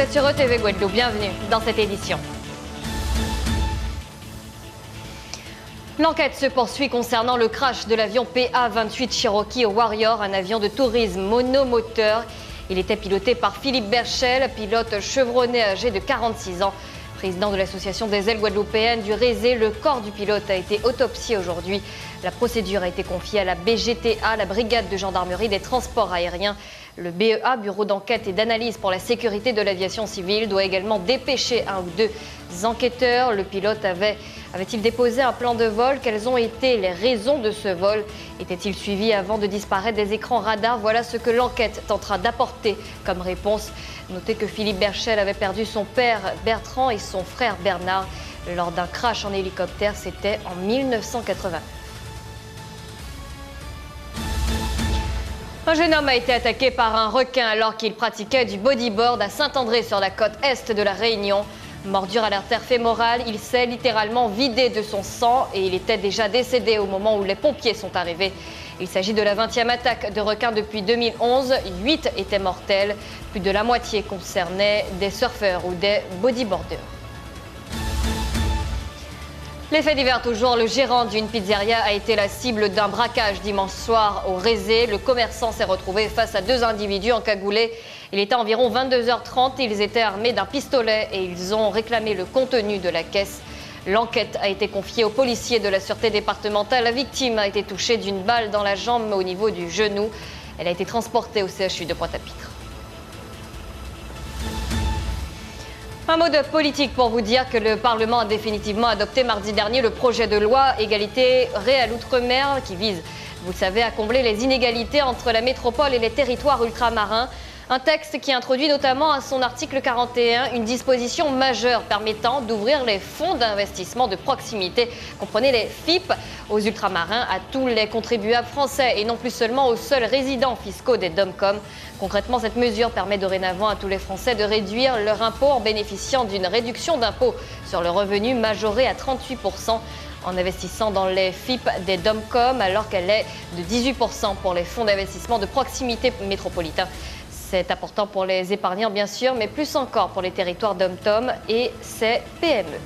êtes sur ETV Guadeloupe, bienvenue dans cette édition. L'enquête se poursuit concernant le crash de l'avion PA-28 Cherokee Warrior, un avion de tourisme monomoteur. Il était piloté par Philippe Berchel, pilote chevronné âgé de 46 ans. Président de l'association des ailes guadeloupéennes du Rézé, le corps du pilote a été autopsié aujourd'hui. La procédure a été confiée à la BGTA, la brigade de gendarmerie des transports aériens. Le BEA, Bureau d'enquête et d'analyse pour la sécurité de l'aviation civile, doit également dépêcher un ou deux enquêteurs. Le pilote avait-il déposé un plan de vol? Quelles ont été les raisons de ce vol? Était-il suivi avant de disparaître des écrans radars? Voilà ce que l'enquête tentera d'apporter comme réponse. Notez que Philippe Berchel avait perdu son père Bertrand et son frère Bernard lors d'un crash en hélicoptère. C'était en 1980. Un jeune homme a été attaqué par un requin alors qu'il pratiquait du bodyboard à Saint-André sur la côte est de la Réunion. Mordure à l'artère fémorale, il s'est littéralement vidé de son sang et il était déjà décédé au moment où les pompiers sont arrivés. Il s'agit de la 20e attaque de requin depuis 2011. 8 étaient mortels. Plus de la moitié concernaient des surfeurs ou des bodyboarders. Les faits divers toujours, le gérant d'une pizzeria a été la cible d'un braquage dimanche soir au Rézé. Le commerçant s'est retrouvé face à deux individus encagoulés. Il était environ 22h30, ils étaient armés d'un pistolet et ils ont réclamé le contenu de la caisse. L'enquête a été confiée aux policiers de la sûreté départementale. La victime a été touchée d'une balle dans la jambe au niveau du genou. Elle a été transportée au CHU de Pointe-à-Pitre. Un mot de politique pour vous dire que le Parlement a définitivement adopté mardi dernier le projet de loi égalité réelle outre-mer qui vise, vous le savez, à combler les inégalités entre la métropole et les territoires ultramarins. Un texte qui introduit notamment à son article 41 une disposition majeure permettant d'ouvrir les fonds d'investissement de proximité, comprenez les FIP, aux ultramarins, à tous les contribuables français et non plus seulement aux seuls résidents fiscaux des DOMCOM. Concrètement, cette mesure permet dorénavant à tous les Français de réduire leur impôt en bénéficiant d'une réduction d'impôt sur le revenu majorée à 38% en investissant dans les FIP des DOMCOM alors qu'elle est de 18% pour les fonds d'investissement de proximité métropolitains. C'est important pour les épargnants bien sûr, mais plus encore pour les territoires DOM-TOM et ses PME.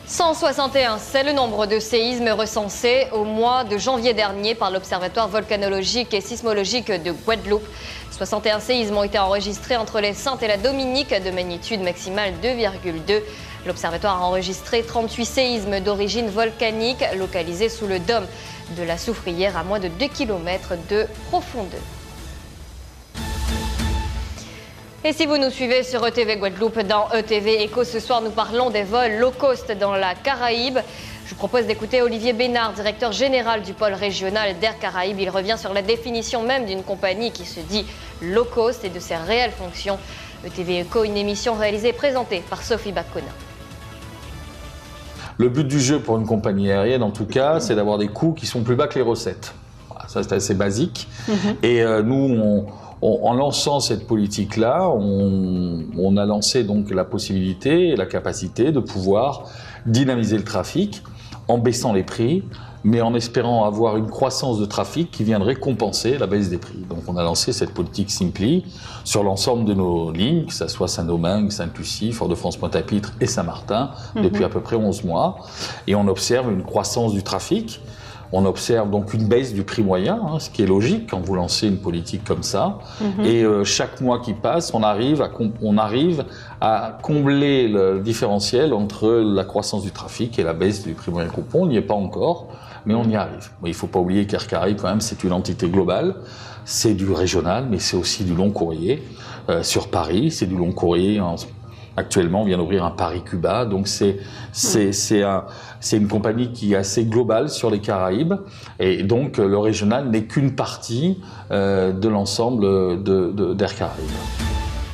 161, c'est le nombre de séismes recensés au mois de janvier dernier par l'Observatoire volcanologique et sismologique de Guadeloupe. 61 séismes ont été enregistrés entre les Saintes et la Dominique de magnitude maximale 2,2. L'Observatoire a enregistré 38 séismes d'origine volcanique localisés sous le dôme de la Soufrière à moins de 2 km de profondeur. Et si vous nous suivez sur ETV Guadeloupe dans ETV Éco, ce soir nous parlons des vols low cost dans la Caraïbe. Je vous propose d'écouter Olivier Bénard, directeur général du pôle régional d'Air Caraïbes. Il revient sur la définition même d'une compagnie qui se dit low cost et de ses réelles fonctions. ETV Éco, une émission réalisée et présentée par Sophie Bacona. Le but du jeu pour une compagnie aérienne, en tout cas, c'est d'avoir des coûts qui sont plus bas que les recettes. Voilà, ça, c'est assez basique. Et nous, en lançant cette politique-là, on a lancé donc la possibilité et la capacité de pouvoir dynamiser le trafic en baissant les prix, mais en espérant avoir une croissance de trafic qui viendrait compenser la baisse des prix. Donc on a lancé cette politique Simply sur l'ensemble de nos lignes, que ce soit Saint-Domingue, Sainte-Lucie, Fort-de-France, Pointe-à-Pitre et Saint-Martin, depuis à peu près 11 mois. Et on observe une croissance du trafic. On observe donc une baisse du prix moyen, ce qui est logique quand vous lancez une politique comme ça. Et chaque mois qui passe, on arrive à combler le différentiel entre la croissance du trafic et la baisse du prix moyen coupon. On n'y est pas encore, mais on y arrive. Il ne faut pas oublier qu'Air Caraïbes, quand même, c'est une entité globale. C'est du régional, mais c'est aussi du long courrier. Sur Paris, c'est du long courrier. Actuellement, on vient d'ouvrir un Paris-Cuba, donc c'est une compagnie qui est assez globale sur les Caraïbes, et donc le régional n'est qu'une partie de l'ensemble d'Air Caraïbes.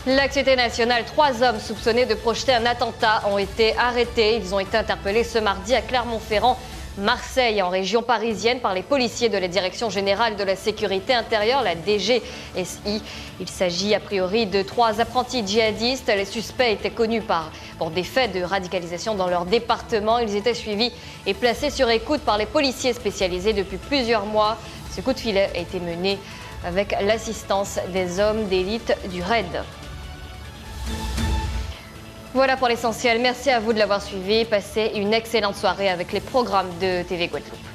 L'actualité nationale, 3 hommes soupçonnés de projeter un attentat ont été arrêtés. Ils ont été interpellés ce mardi à Clermont-Ferrand, Marseille, en région parisienne, par les policiers de la Direction générale de la sécurité intérieure, la DGSI. Il s'agit a priori de 3 apprentis djihadistes. Les suspects étaient connus pour des faits de radicalisation dans leur département. Ils étaient suivis et placés sur écoute par les policiers spécialisés depuis plusieurs mois. Ce coup de filet a été mené avec l'assistance des hommes d'élite du RAID. Voilà pour l'essentiel. Merci à vous de l'avoir suivi. Passez une excellente soirée avec les programmes de TV Guadeloupe.